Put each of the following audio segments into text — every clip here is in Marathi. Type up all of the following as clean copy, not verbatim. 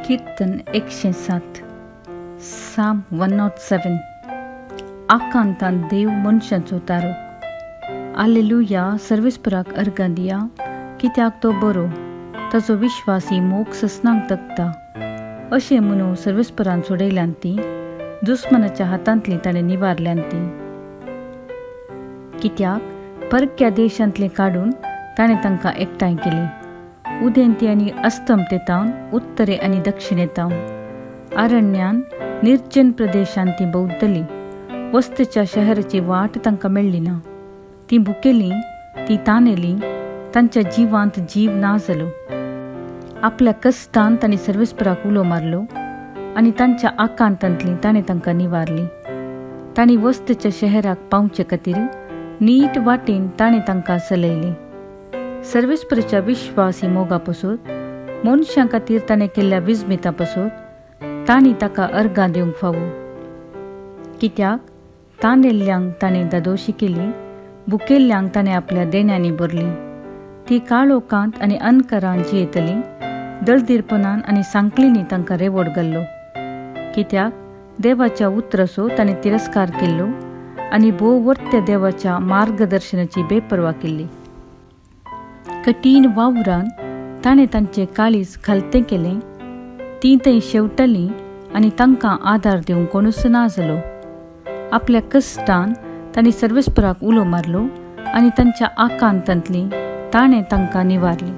कीर्तन 107 साम 107 आकांतान देव मनशांचो तारूक आलेलुया सर्वेस्पराक अर्गां दिया कित्याक तो बरो ताचो विश्वासी मोग ससनांक तकता अशें म्हणून सर्वेस्परान सोडयल्यान ती दुस्मनाच्या हातांतली ताणें निवारल्यान ती कित्याक परक्या देशांतले काडून ताणें तांकां एकठांय केली उदेंती आनी अस्तंतेतावन उत्तरे आनी दक्षिणेतावन आरण्यान निर्जन प्रदेशांत ती भोंवतली वस्तेच्या शहराची वाट तांकां मेळ्ळी ना ती भुकेली ती ताणेली तांच्या जिवांत जीव ना जालो आपल्या कश्टान तांणी सर्वेस्पराक उलो मारलो आनी तांच्या आकांतांतली ताणें तांकां निवारली तांणी वस्तेच्या शहराक पावचे खातीर नीट वाटेन ताणें तांकां चलयली सर्वेस्पराच्या विश्वासी मोगा पासून मनशां खातीर ताणें केल्ल्या विजमिता पासून तांणी ताका अर्गां दिवंक फावो कित्याक ताणेल्ल्यांक ताणें दादोशी केली भुकेल्ल्यांक ताणें आपल्या देण्यांनी भरली ती काळोखांत आनी अंधकारांत जियेतली दळदिरपणान आनी सांकळींनी तांकां रेवड घाल्लो कित्याक देवाच्या उतराचो ताणें तिरस्कार केल्लो आनी भोववर्त्या देवाच्या मार्गदर्शनाची बेपर्वा केल्ली कठीण वावरान ताणें तांचें काळीज खालतें केलें ती थंय शेवटलीं आनी तांकां आदार दिवंक कोणूच ना जालो आपल्या कश्टान तांणी सर्वेस्पराक उलो मारलो आनी तांच्या आकांतांतली ताणें तांकां निवारली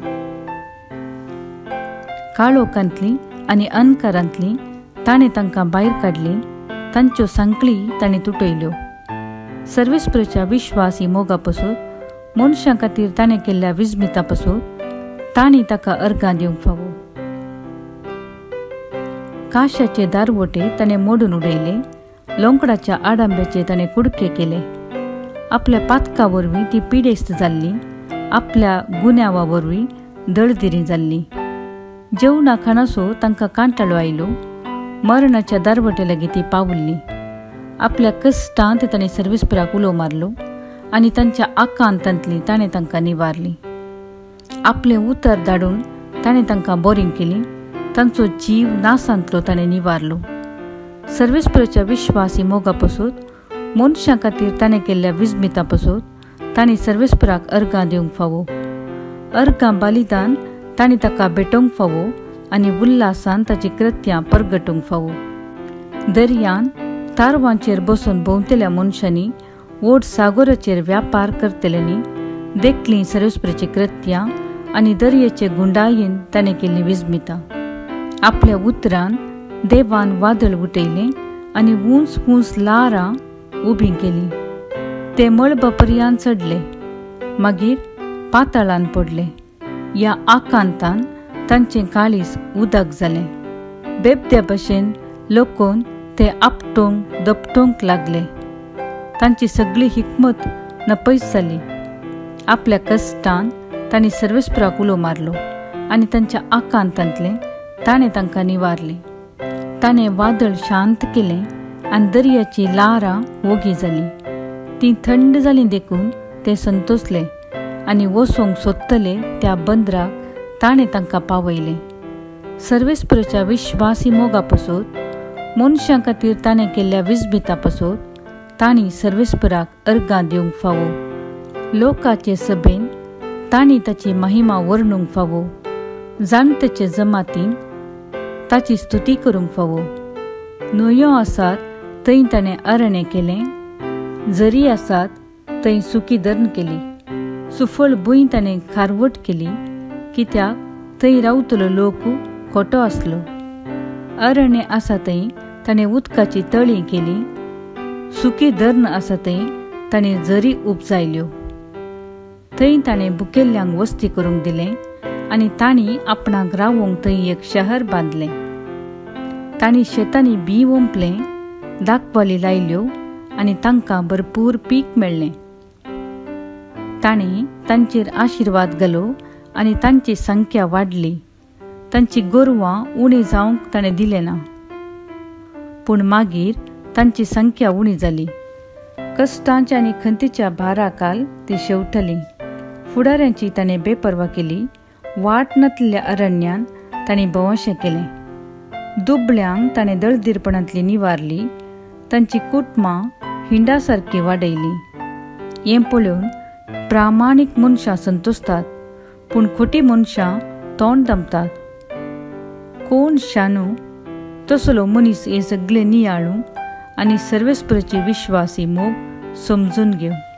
काळोखांतली आनी अंधकारांतली ताणें तांकां भायर काडली तांच्यो सांकळी ताणें तुटयल्यो सर्वेस्पराच्या विश्वासी मोगा पासून मनशां खातीर ताणें केल्ल्या विजमिता पासून तांणी ताका अर्गां दिवंक फावो काशाचे दारवटे ताणें मोडून उडयले लोंकडाच्या आडांब्याचे ताणें कुडके केले आपल्या पातका वरवीं ती पिडेस्त जाल्ली आपल्या गुन्यांवा वरवीं दळदिरी जाल्ली जेवणा खाणासो तांकां कांटाळो आयलो मरणाच्या दारवटे लागीं ती पावल्ली आपल्या कश्टांत ताणें सर्वेस्पराक उलो मारलो आनी तांच्या आकांतांतली ताणें तांकां निवारली आपलें उतर धाडून ताणें तांकां बोरीं केली तांचो जीव नासांतलो ताणें निवारलो सर्वेस्पराच्या विश्वासी मोगा पासून मनशां खातीर ताणें केल्ल्या विजमिता पासून तांणी सर्वेस्पराक अर्गां दिवंक फावो अर्गां बलिदान तांणी ताका भेटोवंक फावो आनी उल्हासान ताची कृत्यां परगटूंक फावो दर्यान तारवांचेर बसून भोंवतल्या मनशांनी ओड सागराचेर व्यापार करतल्यांनी देखलीं सर्वेस्पराची कृत्यां आनी दर्याचे गुंडायेन ताणें केल्ली विजमिता आपल्या उतरान देवान वादळ उठयलें आनी उंच उंच लारां उबीं केलीं ते मळबापर्यांत चडले मागीर पाताळान पडले ह्या आकांतान तांचें काळीज उदक जालें बेबद्या भशेन लोकोन ते आपटोंक दपटोंक लागले तांची सगळी हिकमत नपयस जाली आपल्या कश्टान तांणी सर्वेस्पराक उलो मारलो आनी तांच्या आकांतांतले ताणें तांकां निवारलें ताणें वादळ शांत केलें आनी दर्याची लारां ओगी जालीं तीं थंड जालीं देखून ते संतोसले आनी वसोंक सोदतले त्या बंदराक ताणें तांकां पावयलें सर्वेस्पराच्या विश्वासी मोगा पासून मनशां खातीर ताणें केल्ल्या विजमिता पासून तांणी सर्वेस्पराक अर्गां दिवंक फावो लोकाचे सभेन तांणी ताची महिमा वर्णूंक फावो जाणटेचे जमातीन ताची स्तुती करूंक फावो न्हंयो आसात थंय ताणें अरण्य केलें झरी आसात थंय सुकी धरण केली सुफळ भूंय ताणें खारवट केली कित्याक थंय रावतलो लोक खोटो आसलो अरण्य आसा थंय ताणें उदकाची तळीं केली सुकी धरण आसा थंय ताणें झरी उपजायल्यो थंय ताणें भुकेल्ल्यांक वस्ती करूंक दिलें आनी तांणी आपणाक रावोंक थंय एक शहर बांदलें तांणी शेतांनी बी ओंपलें दाखवाली लायल्यो आनी तांकां भरपूर पीक मेळ्ळें तांणी तांचेर आशिर्वाद घालो आनी तांची संख्या वाडली तांची गोरवां उणी जावंक ताणें दिलें ना पूण मागीर तांची संख्या उणी जाली कश्टांच्या आनी खंतीच्या भाराकाल ती शेवटली फुडाऱ्यांची ताणें बेपर्वा केली वाट नासलेल्या अरण्यान तांणी भोवशें केलें दुबळ्यांक ताणें दळदिरपणांतली निवारली, तांची कुटुंबां हिंडा सारकी वाडयली. हें पळोवन प्रामाणीक मनशां संतोसतात, पूण खोटी मनशां तोंड दामतात. कोण शानू तसलो मनीस हे सगळे नियाळू आनी सर्वेस्पराची विश्वासी मोग समजून घेवं.